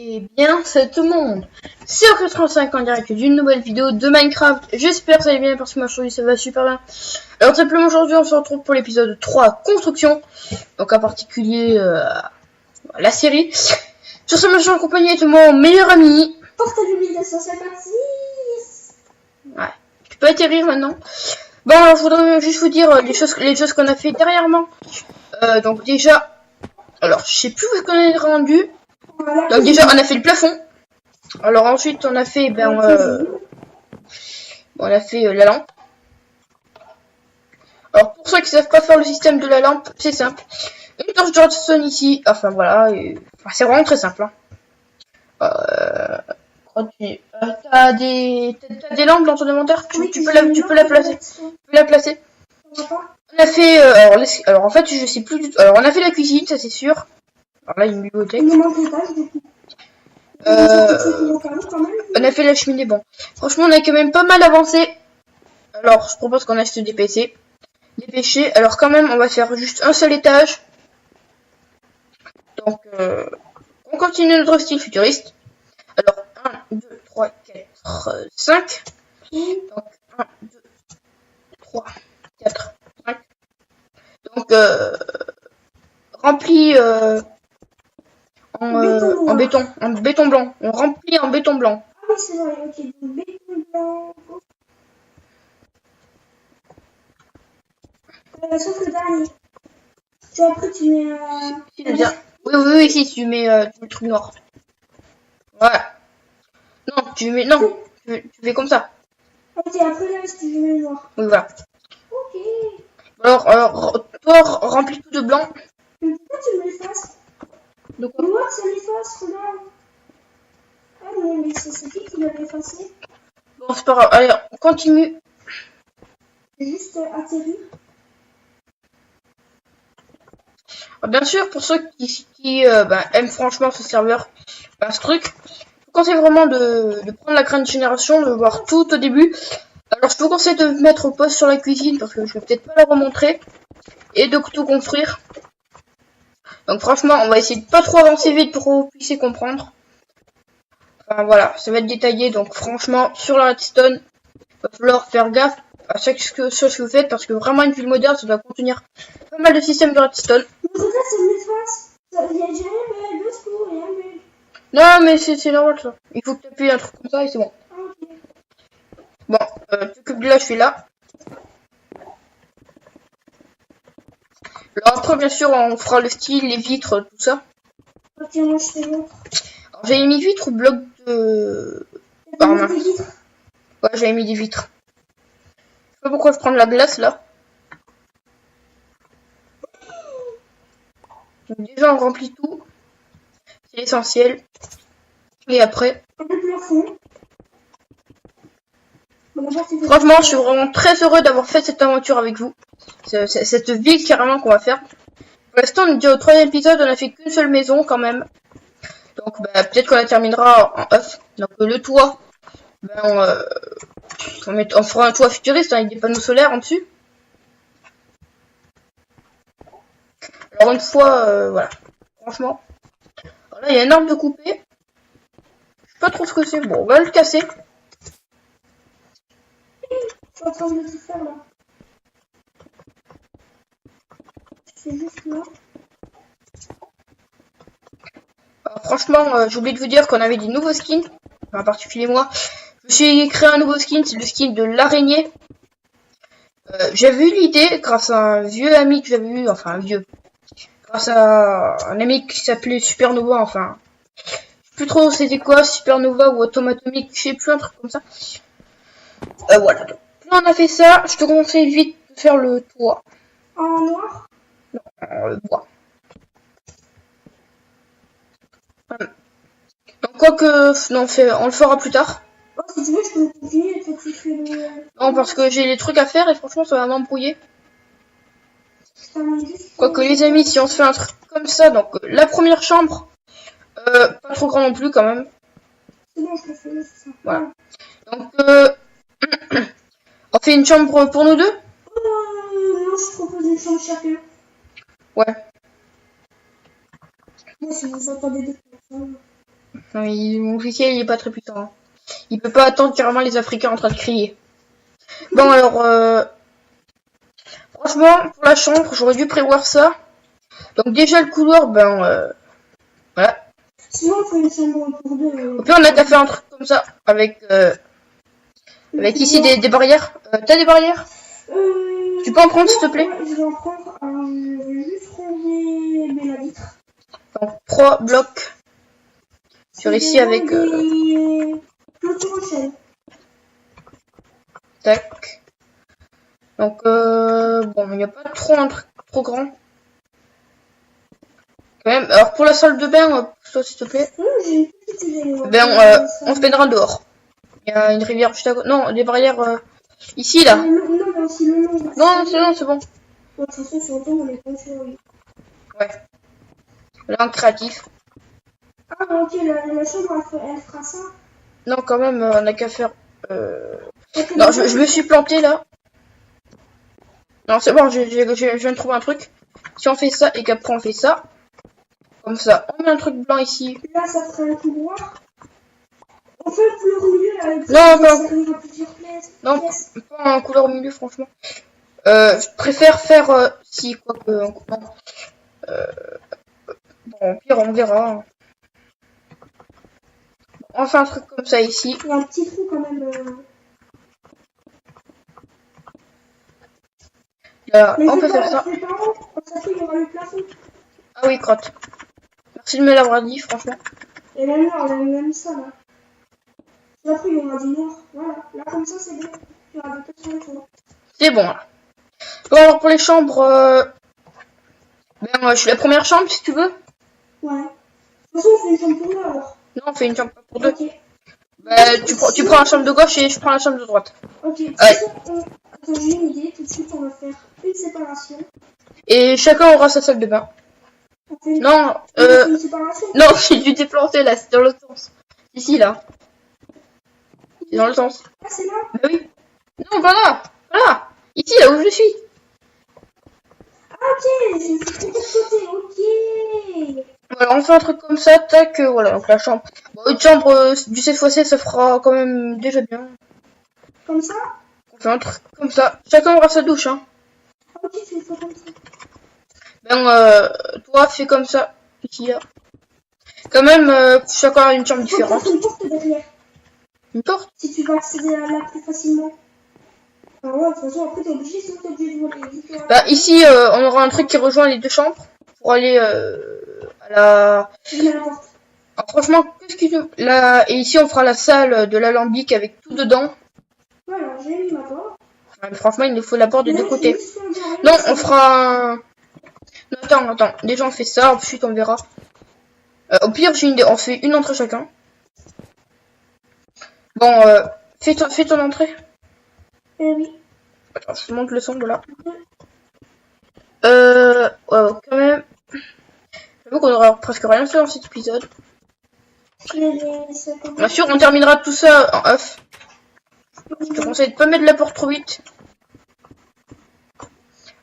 Et bien, c'est tout le monde. C'est Ocre35 en direct d'une nouvelle vidéo de Minecraft. J'espère que ça allez bien parce que moi aujourd'hui ça va super bien. Alors simplement aujourd'hui on se retrouve pour l'épisode 3 construction. Donc en particulier la série. Sur ce machin en compagnie de mon meilleur ami. Portage 1256. Ouais. Tu peux atterrir maintenant. Bon alors je voudrais juste vous dire les choses qu'on a fait dernièrement. Donc déjà. Alors je sais plus où est-ce qu'on est rendu. Donc déjà on a fait le plafond. Alors ensuite on a fait on a fait la lampe. Alors pour ceux qui savent pas faire le système de la lampe, c'est simple. Une torche de redstone ici. Enfin voilà, c'est vraiment très simple. Hein. T'as des lampes dans ton inventaire. Tu peux la placer. On a fait alors en fait je sais plus du tout. Alors on a fait la cuisine, ça c'est sûr. Alors là il y a une bibliothèque. On a fait la cheminée, bon. Franchement, on a quand même pas mal avancé. Alors, je propose qu'on achète des PC. Dépêcher. Alors, quand même, on va faire juste un seul étage. Donc, on continue notre style futuriste. Alors, 1, 2, 3, 4, 5. Donc, 1, 2, 3, 4, 5. Donc, rempli... en béton blanc. On remplit en béton blanc. Ah oui, c'est vrai, ok. Donc, béton blanc. Sauf le dernier. Tu vois, après, tu mets Oui, si, tu mets le truc noir. Voilà. Non, tu fais comme ça. Ok, après, là, si tu mets le noir. Oui, voilà. Ok. Alors, toi, remplis tout de blanc. Mais pourquoi tu me l'effaces? De quoi? Le noir, ça l'efface, regarde. Ah non, mais c'est qui l'a effacé? Bon, c'est pas grave. Allez, on continue. Juste atterrir. Bien sûr, pour ceux qui aiment franchement ce serveur, ce truc, je vous conseille vraiment de prendre la grande génération, de voir tout au début. Alors, je vous conseille de mettre pause sur la cuisine parce que je vais peut-être pas la remontrer et de tout construire. Donc, franchement, on va essayer de pas trop avancer vite pour que vous puissiez comprendre. Enfin, voilà, ça va être détaillé. Donc, franchement, sur la redstone, il va falloir faire gaffe à chaque chose que vous faites parce que vraiment une ville moderne, ça doit contenir pas mal de systèmes de redstone. Mais regarde, ça m'efface. Il y a déjà un deux secours et un bug. Non, mais c'est normal ça. Il faut que tu appuies un truc comme ça et c'est bon. Ok. Bon, tu t'occupes de là, je suis là. Alors après, bien sûr, on fera le style, les vitres, tout ça. Ok, moi je fais l'autre. Alors j'avais mis vitres ou bloc de... T'as mis des vitres? Ouais, j'avais mis des vitres. Je sais pas pourquoi je prends de la glace là. Donc déjà, on remplit tout. C'est l'essentiel. Et après... Le plafond. Franchement, je suis vraiment très heureux d'avoir fait cette aventure avec vous. Cette ville carrément qu'on va faire. Pour l'instant, on est déjà au 3e épisode, on a fait qu'une seule maison quand même. Donc peut-être qu'on la terminera en off. Donc le toit, on fera un toit futuriste avec des panneaux solaires en dessus. Alors une fois, voilà. Franchement. Alors là, il y a un arbre de couper. Je sais pas trop ce que c'est. Bon, on va le casser. Je suis en train de tout faire là. C'est juste là. Alors, franchement, j'ai oublié de vous dire qu'on avait des nouveaux skins. Enfin, en particulier moi. Je me suis créé un nouveau skin, c'est le skin de l'araignée. J'avais eu l'idée grâce à un vieux ami que j'avais eu, enfin un vieux. Grâce à un ami qui s'appelait Supernova, enfin. Je sais plus trop c'était quoi, Supernova ou Automatomique, je sais plus, un truc comme ça. Voilà. Donc, là, on a fait ça. Je te conseille vite de faire le toit. En noir? Non, le bois. Donc, quoique, non, on le fera plus tard. Oh, si tu veux, je peux continuer et toi tu fais le. Non, parce que j'ai les trucs à faire et franchement, ça va m'embrouiller. Quoique, les amis, si on se fait un truc comme ça, donc la première chambre, pas trop grand non plus quand même. C'est bon, je le fais, c'est ça. Voilà. Donc, on fait une chambre pour nous deux? Non, je propose une chambre chacun. Ouais. Moi, si vous entendez des personnes. Non, mon officiel, il est pas très puissant. Hein. Il peut pas attendre carrément les Africains en train de crier. Bon, alors, franchement, pour la chambre, j'aurais dû prévoir ça. Donc déjà, le couloir, ben, voilà. Sinon, il faut une chambre pour deux. Au pire, on a qu'à faire un truc comme ça, avec ici des barrières. T'as des barrières? Tu peux en prendre, s'il te plaît? Ouais, je vais en prendre. Alors, je vais juste ranger la vitre. Donc, 3 blocs sur ici avec... Clôture en chaîne. Tac. Donc, bon, il n'y a pas trop un truc trop grand. Quand même. Alors, pour la salle de bain, toi, s'il te plaît. J'ai une petite idée. Ben, on se baignera dehors. Il y a une rivière juste à côté. Non, des barrières ici, là. Non, C'est bon. De toute façon, sur le temps, on est pas sur lui. Ouais. Là, en créatif. Ah, ok, la chambre, elle fera ça. Non, quand même, on a qu'à faire... Non, je me suis planté, là. Non, c'est bon, je viens de trouver un truc. Si on fait ça et qu'après on fait ça, comme ça, on met un truc blanc ici. Là, ça ferait un couloir. On fait le couleur au milieu, là. Non, pas en couleur au milieu, franchement. Je préfère faire... si, quoi que... bon, au pire, on verra. On fait un truc comme ça ici. Il y a un petit trou quand même. Là, on peut faire ça. Mais par contre, comme ça, il y aura le plafond. Ah oui, crotte. Merci de me l'avoir dit, franchement. Et la lumière, on a même ça, là. Et après, il y aura du noir. Voilà. Là, comme ça, c'est bien. Il y aura des questions de jour. C'est bon, là. Bon, alors, pour les chambres... Ben, je suis la première chambre, si tu veux. Ouais. De toute façon, on fait une chambre pour deux, alors. Non, on fait une chambre pour deux. Ok. Ben, tu prends la chambre de gauche et je prends la chambre de droite. Ok. Ouais. Attends, j'ai une idée. Tout de suite, on va faire une séparation. Et chacun aura sa salle de bain. On fait une... Non, on fait une séparation. non, j'ai dû déplanter là, c'est dans l'autre sens. Ici, là. C'est dans le sens. Ah, c'est là. Bah oui. Non, voilà. Voilà. Ici, là où je suis. Ah, ok. J'ai fait tout de côté. Ok. Voilà, on fait un truc comme ça, tac, voilà, donc la chambre. Bon, une chambre du 7x7, ça fera quand même déjà bien. Comme ça. On fait un truc comme ça. Chacun aura sa douche, hein. Ah, ok, tu fais comme ça. Ben, toi, fais comme ça. Ici, là. Quand même, chacun a une chambre différente. Faut une porte derrière. Une porte? Si tu veux accéder à là plus facilement. Ah ouais, de toute façon, après, t'es obligé, sinon t'es obligé de voir les différents. Bah, ici, on aura un truc qui rejoint les deux chambres. Pour aller à la... Je mets la porte. Alors, franchement, qu'est-ce qu'il nous... Là, et ici, on fera la salle de l'alambic avec tout dedans. Voilà, j'ai mis ma porte. Ouais, mais franchement, il nous faut la porte des Mais deux là, côtés. juste pour dire, Non, on fera un... Non, attends. Déjà, on fait ça. Ensuite, on verra. Au pire, j'ai une idée. On fait une entrée chacun. Bon, fais ton entrée. Oui. Attends, je te montre le son de là. Ouais, quand même. J'avoue qu'on aura presque rien fait dans cet épisode. Bien sûr, on terminera tout ça en off. Je te conseille de pas mettre la porte trop vite.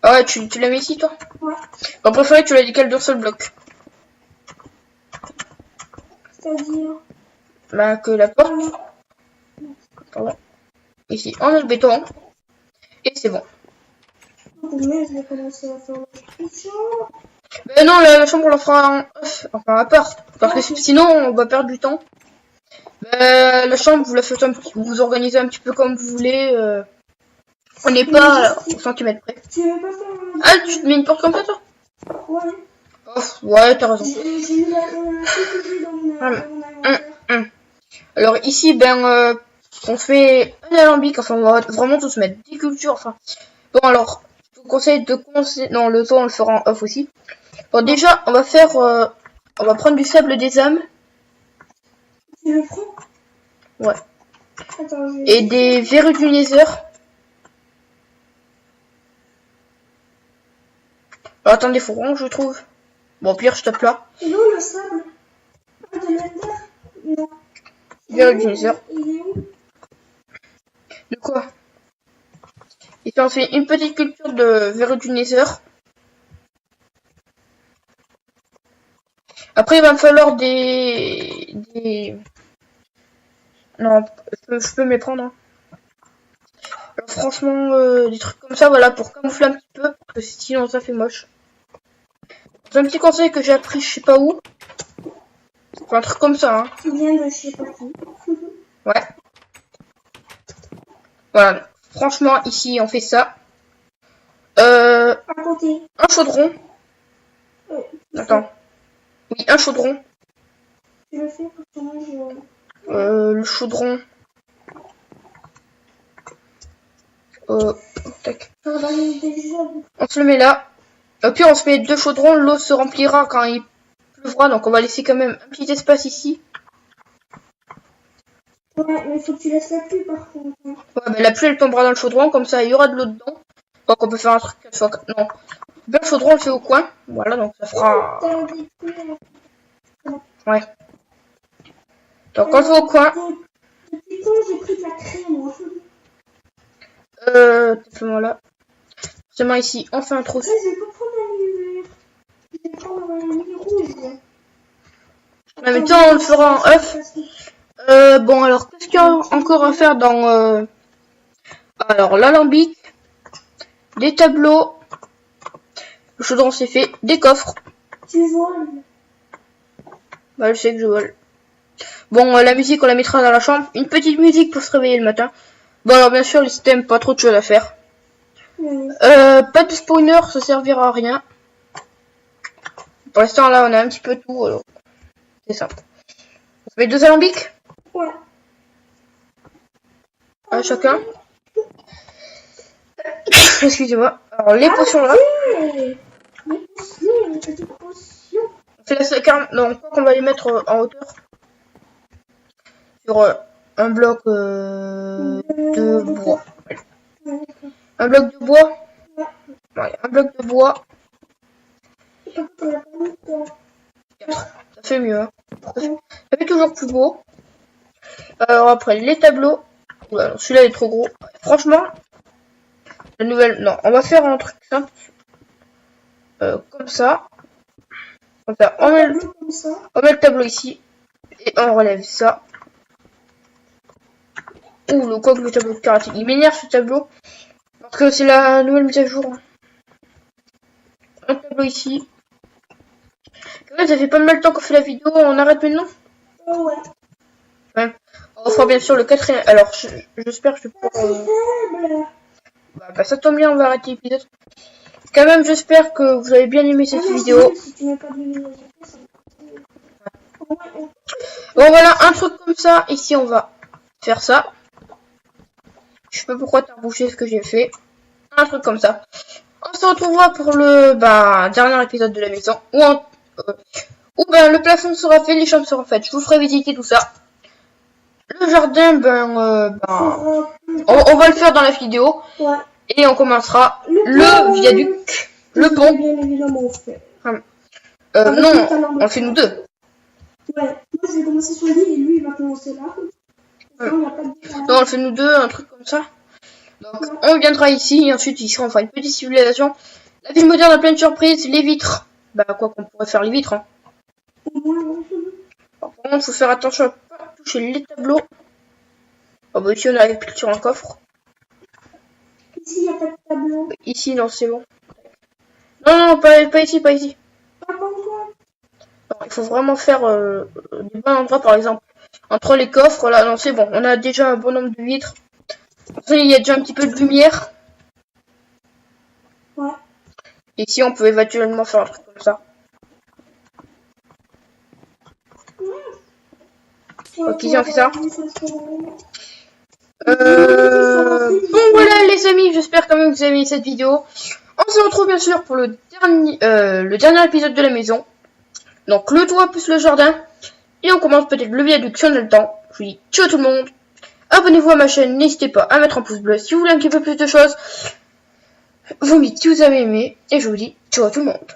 Ah ouais, tu l'as mis ici, toi? Ouais. Bon, préféré, tu l'as décalé d'un seul bloc. C'est-à-dire. Bah, que la porte. Pardon. Ici, on a le béton. Et c'est bon. Donc, je vais commencer à faire la chambre. Mais non, la chambre, on la fera en off. Enfin, à part. Parce que sinon, on va perdre du temps. La chambre, vous la faites vous vous organisez un petit peu comme vous voulez. On n'est pas au centimètre près. Tu veux pas faire un... Ah, tu te mets une porte comme ça, toi? Ouais. Oh, ouais, t'as raison. J'ai mis la CTG dans mon inventaire. Alors ici, ben, on fait un alambic. Enfin, on va vraiment tous mettre des cultures. Enfin, bon, alors, je vous conseille de commencer... Non, le tour, on le fera en off aussi. Bon, déjà, on va faire... on va prendre du sable des âmes. Tu le prends? Ouais. Attends, Et des verrues du nether. Alors, attendez, faut vraiment que je trouve. Bon, au pire, je tape là. Et non, le sable. Ah, de l'ender. Non. Verrues du nether. Il est où? De quoi? Et puis on fait une petite culture de verrues du nether. Après, il va me falloir des des... Non, je peux me les prendre. Hein. Alors, franchement, des trucs comme ça, voilà, pour camoufler un petit peu, parce que sinon ça fait moche. C'est un petit conseil que j'ai appris je sais pas où. Enfin, un truc comme ça, hein. Tu viens de je sais pas qui. Ouais. Voilà. Franchement, ici, on fait ça. À côté. Un chaudron. Attends. Oui, un chaudron. Tu le fais pour ton âge. Le chaudron. Tac. On se le met là. Puis on se met 2 chaudrons. L'eau se remplira quand il pleuvra. Donc on va laisser quand même un petit espace ici. Ouais, mais il faut que tu laisses la pluie par contre. Ouais, mais la pluie elle tombera dans le chaudron. Comme ça il y aura de l'eau dedans. Donc on peut faire un truc qu'elle soit... Non. Bien le chaudron on le fait au coin. Voilà, donc ça fera... Ouais. Donc on le fait au coin. Depuis quand j'ai pris de la crème? Fais-moi là. Seulement ici, on fait un trou. Je vais pas prendre un lit vert. Je vais prendre un lit rouge. En même temps, on le fera en œuf. Bon, alors, qu'est-ce qu'il y a encore à faire dans... Alors, l'alambic, des tableaux, le chaudron c'est fait, des coffres. Tu voles. Bah, je sais que je vole. Bon, la musique, on la mettra dans la chambre. Une petite musique pour se réveiller le matin. Bon, alors, bien sûr, le système, pas trop de choses à faire. Pas de spawner, ça servira à rien. Pour l'instant, là, on a un petit peu tout. Alors, c'est simple. On se met 2 alambics. Ouais. À chacun. Excusez-moi. Alors, les potions là. Les petites potions. On fait la carne. Non, quoi qu'on va les mettre en hauteur. Sur un bloc de bois. Un bloc de bois. Ouais, un bloc de bois. 4. Ça fait mieux. Hein. Ça fait toujours plus beau. Alors après, les tableaux. Voilà, celui-là est trop gros. Franchement, la nouvelle... Non, on va faire un truc simple. Comme ça. On va faire... On met le tableau ici. Et on relève ça. Ouh, le tableau de karaté. Il m'énerve ce tableau. Parce que c'est la nouvelle mise à jour. Un tableau ici. Ouais, ça fait pas mal de temps qu'on fait la vidéo. On arrête maintenant? Ouais. Ouais. On fera bien sûr le 4ème. Alors, j'espère que je peux... Bah, ça tombe bien, on va arrêter l'épisode. Quand même, j'espère que vous avez bien aimé cette vidéo. Bon, voilà, un truc comme ça. Ici, on va faire ça. Je sais pas pourquoi t'as rebouché ce que j'ai fait. Un truc comme ça. On se retrouvera pour le dernier épisode de la maison. Où le plafond sera fait, les chambres seront faites. Je vous ferai visiter tout ça. Le jardin, on va le faire dans la vidéo. Ouais. Et on commencera le viaduc, le pont. Bien évidemment, non, on le fait nous deux. Ouais, moi je vais commencer sur lui et lui il va commencer là. Non, on le fait nous deux, un truc comme ça. Donc, on viendra ici et ensuite ici on fera une petite civilisation. La ville moderne a plein de surprises, les vitres. Bah, quoi qu'on pourrait faire les vitres. Hein. Par contre, il faut faire attention à pas toucher les tableaux. Oh, bah, ici on a plus sur un coffre. Ici il n'y a pas de tableau. Ici, non, c'est bon. Non, pas ici, pas ici. Non, il faut vraiment faire des bons endroits, par exemple. Entre les coffres, là, non, c'est bon. On a déjà un bon nombre de vitres. Après, il y a déjà un petit peu de lumière. Ouais. Et ici, on peut éventuellement faire un truc comme ça. Ok, ici, on fait ça. Bon, voilà, les amis, j'espère quand même que vous avez aimé cette vidéo. On se retrouve, bien sûr, pour le dernier épisode de la maison. Donc, le toit plus le jardin. Et on commence peut-être le viaduc si on a le temps. Je vous dis ciao tout le monde. Abonnez-vous à ma chaîne, n'hésitez pas à mettre un pouce bleu si vous voulez un petit peu plus de choses. Vous me dites si vous avez aimé. Et je vous dis ciao tout le monde.